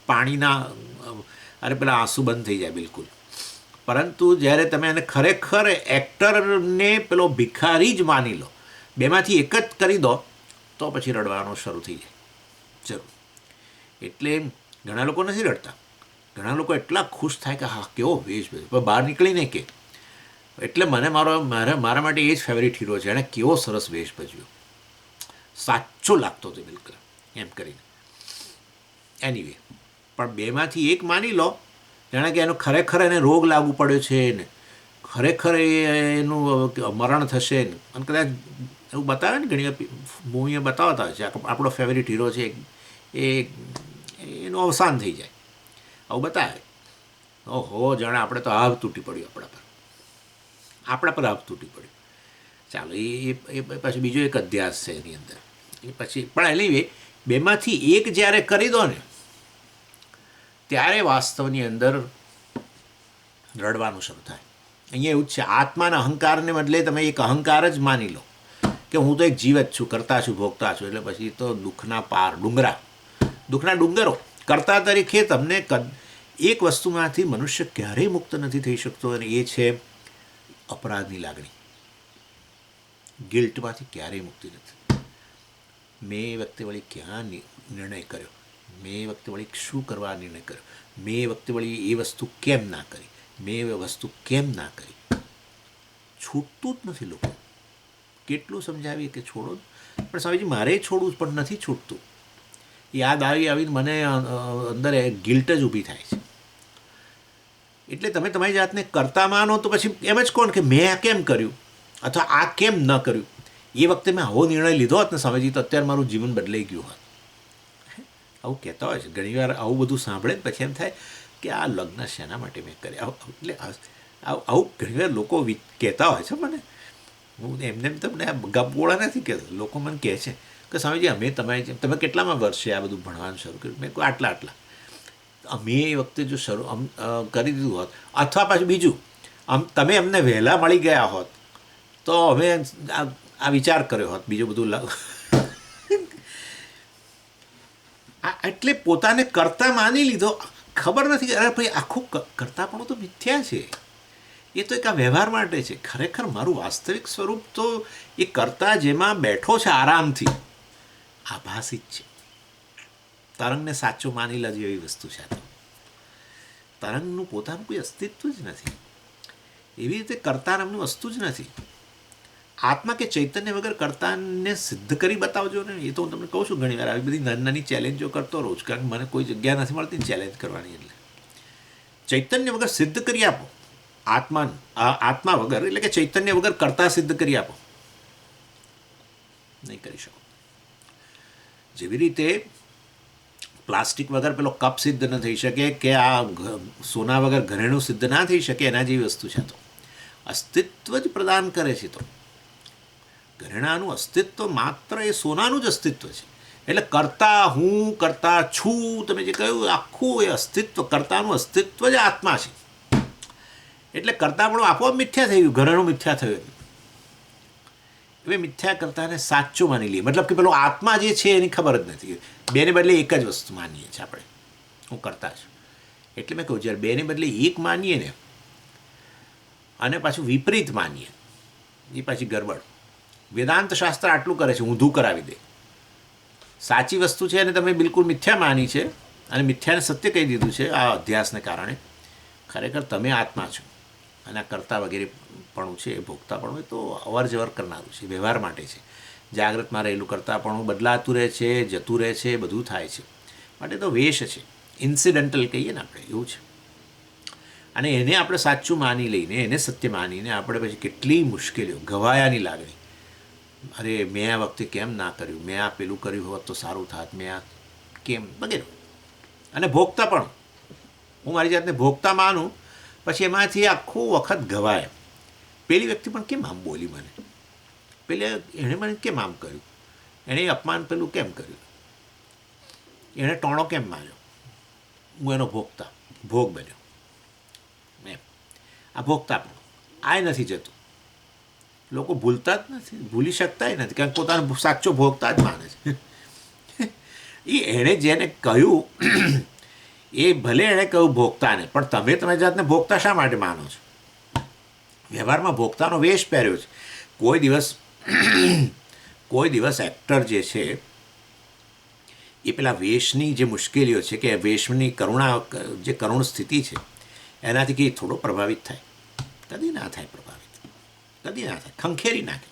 A: પાણીના અરે પેલા આંસુ બંધ થઈ જાય બિલકુલ. પરંતુ જ્યારે તમે એને ખરેખર એક્ટરને પેલો ભિખારી જ માની લો, બેમાંથી એક જ કરી દો, તો પછી રડવાનો શરૂ થઈ જાય જરૂર. એટલે ઘણા લોકો નથી રડતા, ઘણા લોકો એટલા ખુશ થાય કે હા કેવો વેશ ભજવે, પણ બહાર નીકળીને કે એટલે મારા માટે એ જ ફેવરિટ હીરો છે, એણે કેવો સરસ વેશ ભજવ્યો, સાચો લાગતો હતો બિલકુલ, એમ કરીને. એનીવે, પણ બેમાંથી એક માની લો, જાણે કે એનો ખરેખર એને રોગ લાગુ પડ્યો છે ને ખરેખર એનું મરણ થશે ને, અને કદાચ એવું બતાવે ને, ઘણી મૂવીઓ બતાવતા હોય છે આપણો ફેવરિટ હીરો છે એ એનું અવસાન થઈ જાય, આવું બતાવે. ઓહો, જાણે આપણે તો આભ તૂટી પડ્યું, આપણા પર આભ તૂટી પડ્યું. ચાલો, એ પછી બીજો એક અધ્યાસ છે એની અંદર, એ પછી પણ એની બેમાંથી એક જ્યારે કરી દો ને, ત્યારે વાસ્તવની અંદર રડવાનું શરૂ થાય. અહીંયા એવું જ છે, આત્માના અહંકારને બદલે તમે એક અહંકાર જ માની લો કે હું તો એક જીવ જ છું, કરતા છું, ભોગતા છું, એટલે પછી તો દુઃખના ડુંગરો કરતા તરીકે તમને એક વસ્તુમાંથી મનુષ્ય ક્યારેય મુક્ત નથી થઈ શકતો, અને એ છે અપરાધની લાગણી. ગિલ્ટમાંથી ક્યારેય મુક્તિ નથી. મેં એ વખતે વળી ક્યાં નિર્ણય કર્યો, મેં એ વખતે વળી શું કરવા નિર્ણય કર્યો, મેં એ વખતે વળી એ વસ્તુ કેમ ના કરી, મેં એ વસ્તુ કેમ ના કરી. છૂટતું જ નથી. લોકો કેટલું સમજાવીએ કે છોડો, પણ સ્વામીજી મારે છોડવું પણ નથી છૂટતું. યાદ આવીને મને અંદર ગિલ્ટ જ ઊભી થાય છે. એટલે તમે તમારી જાતને કરતા માનો તો પછી એમ જ કોણ કે મેં આ કેમ કર્યું અથવા આ કેમ ન કર્યું. એ વખતે મેં આવો નિર્ણય લીધો હોત ને સ્વામીજી, તો અત્યારે મારું જીવન બદલાઈ ગયું હોત. આવું કહેતા હોય છે ઘણીવાર. આવું બધું સાંભળે ને પછી એમ થાય કે આ લગ્ન શેના માટે મેં કર્યા. એટલે આવું ઘણીવાર લોકો કહેતા હોય છે મને. હું એમને તમને ગપગોળા નથી કહેતો. લોકો મને કહે છે કે સ્વામીજી અમે તમે કેટલામાં વર્ષે આ બધું ભણવાનું શરૂ કર્યું? મેં કહું આટલા. અમે એ વખતે જો કરી દીધું હોત, અથવા પાછું બીજું તમે અમને વહેલા મળી ગયા હોત તો અમે આ વિચાર કર્યો હોત, બીજું બધું એટલે પોતાને કરતા માની લીધો. ખબર નથી અરે ભાઈ આખું કરતાપણું તો મિથ્યા છે. એ તો એક આ વ્યવહાર માટે છે. ખરેખર મારું વાસ્તવિક સ્વરૂપ તો એ કરતા જેમાં બેઠો છે આરામથી, આભાસી જ છે. તરંગને સાચું માની લેજો એવી વસ્તુ છે. તો તરંગનું પોતાનું કોઈ અસ્તિત્વ જ નથી. એવી રીતે કરતા નામનું વસ્તુ જ નથી. આત્મા કે ચૈતન્ય વગર કરતાને સિદ્ધ કરી બતાવજો ને. એ તો હું તમને કહું છું ઘણી વાર, આવી બધી નાની નાની ચેલેન્જો કરતો રહું છું, કારણ કે મને કોઈ જગ્યા નથી મળતી ચેલેન્જ કરવાની. એટલે ચૈતન્ય વગર સિદ્ધ કરી આપો આત્મા વગર, એટલે કે ચૈતન્ય વગર કરતા સિદ્ધ કરી આપો, નહીં કરી શકો. જેવી રીતે પ્લાસ્ટિક વગર પેલો કપ સિદ્ધ ન થઈ શકે, કે આ સોના વગર ઘરેણું સિદ્ધ ના થઈ શકે, એના જેવી વસ્તુ છે. તો અસ્તિત્વ જ પ્રદાન કરે છે. તો ઘરેણાનું અસ્તિત્વ માત્ર એ સોનાનું જ અસ્તિત્વ છે. એટલે કરતા, હું કરતા છું, તમે જે કહ્યું આખું એ અસ્તિત્વ, કરતાનું અસ્તિત્વ જ આત્મા છે. એટલે કરતા પણ આપોઆપ મિથ્યા થઈ ગયું, ઘરેણું મિથ્યા થયું. હવે મિથ્યા કરતાને સાચું માની લઈએ, મતલબ કે પેલો આત્મા જે છે એની ખબર જ નથી. બેને બદલે એક જ વસ્તુ માનીએ છીએ આપણે, હું કરતા છું. એટલે મેં કહું જ્યારે બેને બદલે એક માનીએ ને અને પાછું વિપરીત માનીએ, એ પાછી ગરબડ. વેદાંત શાસ્ત્ર આટલું કરે છે, ઊંધું કરાવી દે. સાચી વસ્તુ છે અને તમે બિલકુલ મિથ્યા માની છે અને મિથ્યાને સત્ય કહી દીધું છે આ અધ્યાસને કારણે. ખરેખર તમે આત્મા છો અને આ કરતા વગેરે પણ છે, એ ભોગતાપણું એ તો અવર જવર કરનારું છે, વ્યવહાર માટે છે. જાગ્રતમાં રહેલું કરતાપણું બદલાતું રહે છે, જતું રહે છે, બધું થાય છે. માટે તો વેશ છે, ઇન્સિડન્ટલ કહીએ ને આપણે, એવું છે. અને એને આપણે સાચું માની લઈને એને સત્ય માનીને આપણે પછી કેટલી મુશ્કેલીઓ, ઘવાયાની લાગણી, અરે મેં આ વખતે કેમ ના કર્યું, મેં આ પેલું કર્યું હોત તો સારું થાત, મેં આ કેમ, વગેરે. અને ભોગતા પણ, હું મારી જાતને ભોગતા માનું, પછી એમાંથી આખું વખત ઘવાય. પેલી વ્યક્તિ પણ કેમ આમ બોલી મને, પેલે એણે મને કેમ આમ કર્યું, એણે અપમાન પેલું કેમ કર્યું, એણે ટોણો કેમ માર્યો, હું એનો ભોગતા, ભોગ બન્યો. એમ આ ભોગતા પણ આ નથી જતું. લોકો ભૂલતા જ નથી, ભૂલી શકતા નથી, કારણ કે પોતાનો સાચો ભોગતા જ માને છે. એણે જેને કહ્યું એ ભલે એણે કહ્યું ભોગતાને, પણ તમે તમારી જાતને ભોગતા શા માટે માનો છો? વ્યવહારમાં ભોગતાનો વેશ પહેર્યો છે. કોઈ દિવસ એક્ટર જે છે એ પેલા વેશની જે મુશ્કેલીઓ છે કે વેશની જે કરુણ સ્થિતિ છે એનાથી કંઈ થોડો પ્રભાવિત થાય? કદી ના થાય પ્રભાવિત, કદી ના થાય, ખંખેરી નાખે.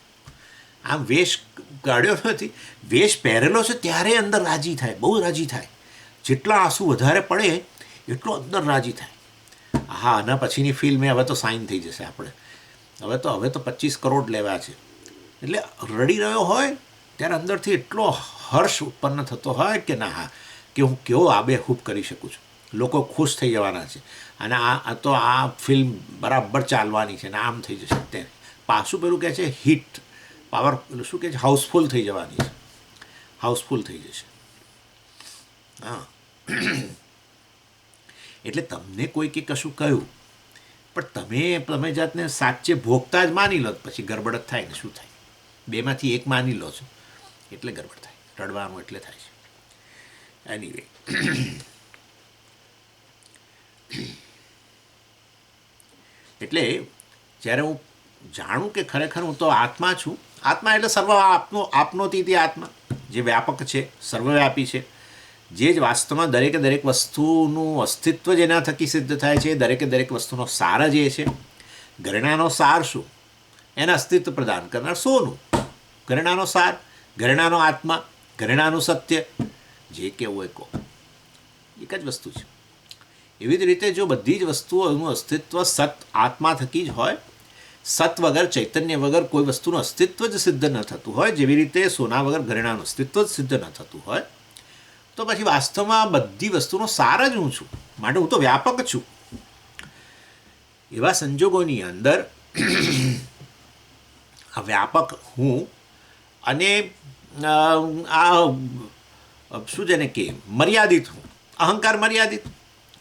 A: આમ વેશ કાઢ્યો નથી, વેશ પહેરેલો છે ત્યારે અંદર રાજી થાય, બહુ રાજી થાય. જેટલા આંસુ વધારે પડે એટલો અંદર રાજી થાય. હા, આના પછીની ફિલ્મ હવે તો સાઇન થઈ જશે આપણે, હવે તો 25 કરોડ લેવા છે. એટલે રડી રહ્યો હોય ત્યારે અંદરથી એટલો હર્ષ ઉત્પન્ન થતો હોય કે ના, હા, કે હું કેવો આબેહૂબ કરી શકું છું, લોકો ખુશ થઈ જવાના છે, અને આ ફિલ્મ બરાબર ચાલવાની છે, અને આમ થઈ જશે. તે પાછું પેલું કહે છે હિટ પાવર, પેલું શું કહે છે, હાઉસફુલ થઈ જવાની છે, હાઉસફુલ થઈ જશે. હા, એટલે તમને કોઈ કે કશું કહ્યું, પણ તમે જાતને સાચે ભોગતા જ માની લો, પછી ગડબડ જ થાય ને. શું થાય? બેમાંથી એક માની લો છો એટલે ગડબડ થાય, રડવાનું એટલે થાય છે. એનીવે, એટલે જ્યારે હું જાણું કે ખરેખર હું તો આત્મા છું, આત્મા એટલે સર્વ આપનોતી આત્મા, જે વ્યાપક છે, સર્વવ્યાપી છે, જે જ વાસ્તવમાં દરેકે દરેક વસ્તુનું અસ્તિત્વ જેના થકી સિદ્ધ થાય છે, દરેકે દરેક વસ્તુનો સાર જે છે. ઘરેણાનો સાર શું? એને અસ્તિત્વ પ્રદાન કરનાર સોનું. ઘરેણાનો સાર, ઘરેણાનો આત્મા, ઘરેણાનું સત્ય, જે કેવું હોય કહો, એક જ વસ્તુ છે. એવી જ રીતે જો બધી જ વસ્તુઓનું અસ્તિત્વ સત આત્મા થકી જ હોય, સત વગર, ચૈતન્ય વગર કોઈ વસ્તુનું અસ્તિત્વ જ સિદ્ધ ન થતું હોય, જેવી રીતે સોના વગર ઘરેણાનું અસ્તિત્વ જ સિદ્ધ ન થતું હોય, તો પછી વાસ્તવમાં બધી વસ્તુનો સાર જ હું છું, માટે હું તો વ્યાપક છું. એવા સંજોગોની અંદર આ વ્યાપક હું અને આ શું છે ને કે મર્યાદિત હું, અહંકાર મર્યાદિત,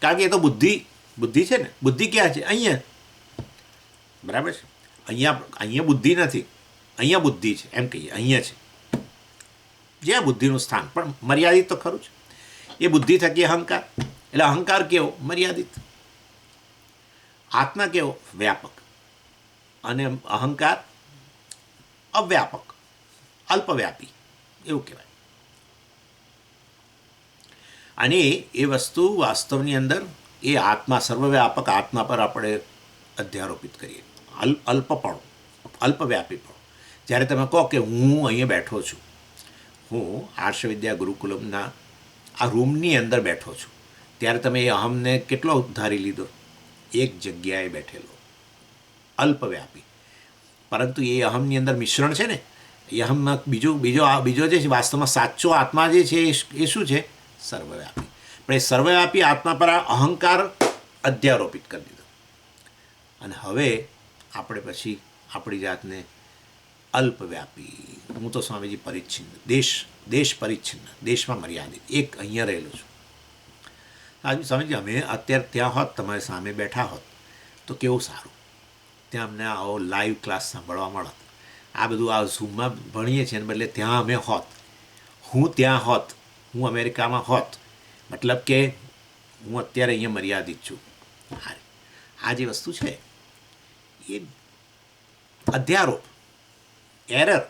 A: કારણ કે એ તો બુદ્ધિ છે ને. બુદ્ધિ ક્યાં છે? અહીંયા, બરાબર છે. અહીંયા બુદ્ધિ નથી, અહીંયા બુદ્ધિ છે, એમ કહીએ, અહીંયા છે જ્યાં બુદ્ધિનું સ્થાન, પણ મર્યાદિત તો ખરું જ. એ બુદ્ધિ થકી અહંકાર, એટલે અહંકાર કેવો? મર્યાદિત. આત્મા કેવો? વ્યાપક. અને અહંકાર અવ્યાપક, અલ્પવ્યાપી, એવું કહેવાય. અને એ વસ્તુ વાસ્તવની અંદર એ આત્મા, સર્વવ્યાપક આત્મા પર આપણે અધ્યારોપિત કરીએ. અલ્પપણું, અલ્પવ્યાપીપણું. જ્યારે તમે કહો કે હું અહીંયા બેઠો છું, હું આર્ષવિદ્યા ગુરુકુલમના આ રૂમની અંદર બેઠો છું, ત્યારે તમે એ અહમને કેટલો ધારી લીધો? એક જગ્યાએ બેઠેલો, અલ્પવ્યાપી. પરંતુ એ અહમની અંદર મિશ્રણ છે ને, એ અહમમાં બીજો જે વાસ્તવમાં સાચો આત્મા જે છે એ શું છે? સર્વવ્યાપી. પણ એ સર્વવ્યાપી આત્મા પર અહંકાર અધ્યારોપિત કરી દીધો, અને હવે આપણે પછી આપણી જાતને અલ્પવ્યાપી, હું તો સ્વામીજી પરિચ્છિન્ન, દેશ પરિચ્છિન્ન, દેશમાં મર્યાદિત, એક અહીંયા રહેલો છું. આજે સ્વામીજી અમે અત્યારે ત્યાં હોત, તમારી સામે બેઠા હોત તો કેવું સારું, ત્યાં અમને આવો લાઈવ ક્લાસ સાંભળવા મળત. આ બધું આ ઝૂમમાં ભણીએ છીએ એને બદલે ત્યાં અમે હોત, હું ત્યાં હોત, હું અમેરિકામાં હોત, મતલબ કે હું અત્યારે અહીંયા મર્યાદિત છું. આ જે વસ્તુ છે એ અધ્યારોપ, એરર.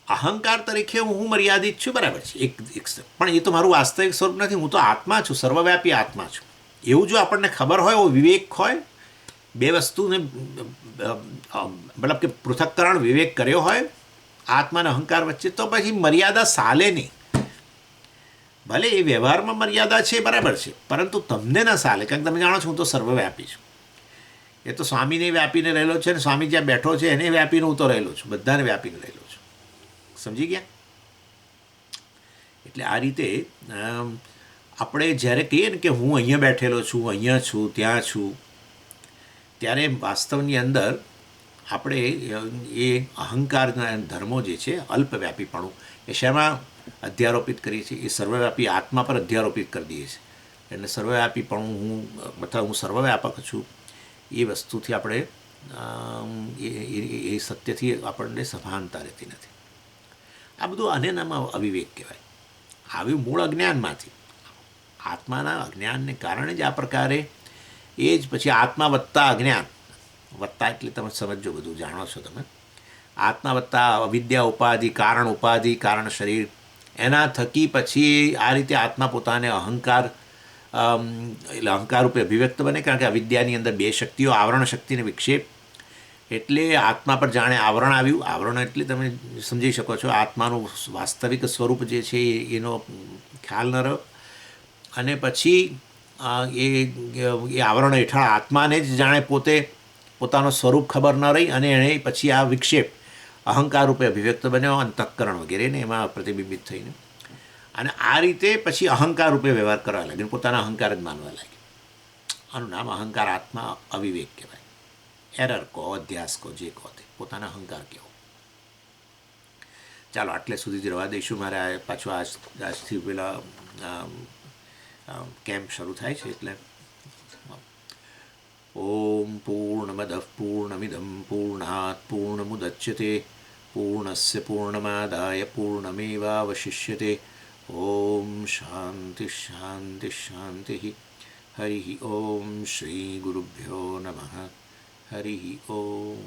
A: અહંકાર તરીકે હું મર્યાદિત છું, બરાબર છે, એક પણ એ તો મારું વાસ્તવિક સ્વરૂપ નથી. હું તો આત્મા છું, સર્વવ્યાપી આત્મા છું. એવું જો આપણને ખબર હોય, એવો વિવેક હોય, બે વસ્તુને મતલબ કે પૃથક્કરણ વિવેક કર્યો હોય આત્મા અને અહંકાર વચ્ચે, તો પછી મર્યાદા સાલે નહીં. ભલે એ વ્યવહારમાં મર્યાદા છે, બરાબર છે, પરંતુ તમને ના ચાલે, કારણ કે તમે જાણો છો હું તો સર્વવ્યાપી છું. એ તો સ્વામીને વ્યાપીને રહેલો છે, ને સ્વામી જ્યાં બેઠો છે એને વ્યાપીને હું તો રહેલો છું, બધાને વ્યાપીને રહેલો છું. સમજી ગયા? એટલે આ રીતે આપણે જ્યારે કહીએ ને કે હું અહીંયા બેઠેલો છું, અહીંયા છું, ત્યાં છું, ત્યારે વાસ્તવની અંદર આપણે એ અહંકારના ધર્મો જે છે, અલ્પવ્યાપીપણું, એ શેમાં અધ્યારોપિત કરીએ છીએ? એ સર્વવ્યાપી આત્મા પર અધ્યારોપિત કરી દઈએ છીએ. એટલે સર્વવ્યાપીપણું હું, મતલબ હું સર્વવ્યાપક છું, એ વસ્તુથી આપણે એ સત્યથી આપણને સભાનતા રહેતી નથી. આ બધું આને નામ અવિવેક કહેવાય. આવ્યું મૂળ અજ્ઞાનમાંથી. આત્માના અજ્ઞાનને કારણે જ આ પ્રકારે, એ જ પછી આત્મા વત્તા અજ્ઞાન, વત્તા એટલે તમે સમજો, બધું જાણો છો તમે. આત્મા વત્તા અવિદ્યા ઉપાધિ, કારણ શરીર, એના થકી પછી આ રીતે આત્મા પોતાને અહંકાર, એટલે અહંકાર રૂપે અભિવ્યક્ત બને, કારણ કે અવિદ્યાની અંદર બે શક્તિઓ, આવરણ શક્તિને વિક્ષેપ, એટલે આત્મા પર જાણે આવરણ આવ્યું. આવરણ એટલે તમે સમજી શકો છો, આત્માનું વાસ્તવિક સ્વરૂપ જે છે એનો ખ્યાલ ન રહ્યો, અને પછી એ આવરણ હેઠળ આત્માને જ જાણે પોતાનો સ્વરૂપ ખબર ન રહી, અને એણે પછી આ વિક્ષેપ અહંકાર રૂપે અભિવ્યક્ત બન્યો, અંતઃકરણ વગેરેને એમાં પ્રતિબિંબિત થઈને, અને આ રીતે પછી અહંકાર રૂપે વ્યવહાર કરવા લાગે, પોતાના અહંકાર જ માનવા લાગે. આનું નામ અહંકાર, આત્મા અવિવેક કહેવાય. એરર કહો, અધ્યાસ કહો, જે કહો તે, પોતાના અહંકાર કહેવો. ચાલો આટલે સુધી જ રહેવા દઈશું. મારે પાછું આજથી પેલા કેમ્પ શરૂ થાય છે, એટલે ઓમ પૂર્ણમદ પૂર્ણમિદમ પૂર્ણાત પૂર્ણમુદચ્યતે પૂર્ણસ્ય પૂર્ણમાદાય પૂર્ણમેવાવશિષ્યતે. ઓમ શાંતિ શાંતિ શાંતિ. હરિ ઓમ શ્રી ગુરુભ્યો નમઃ. હરિ ઓમ.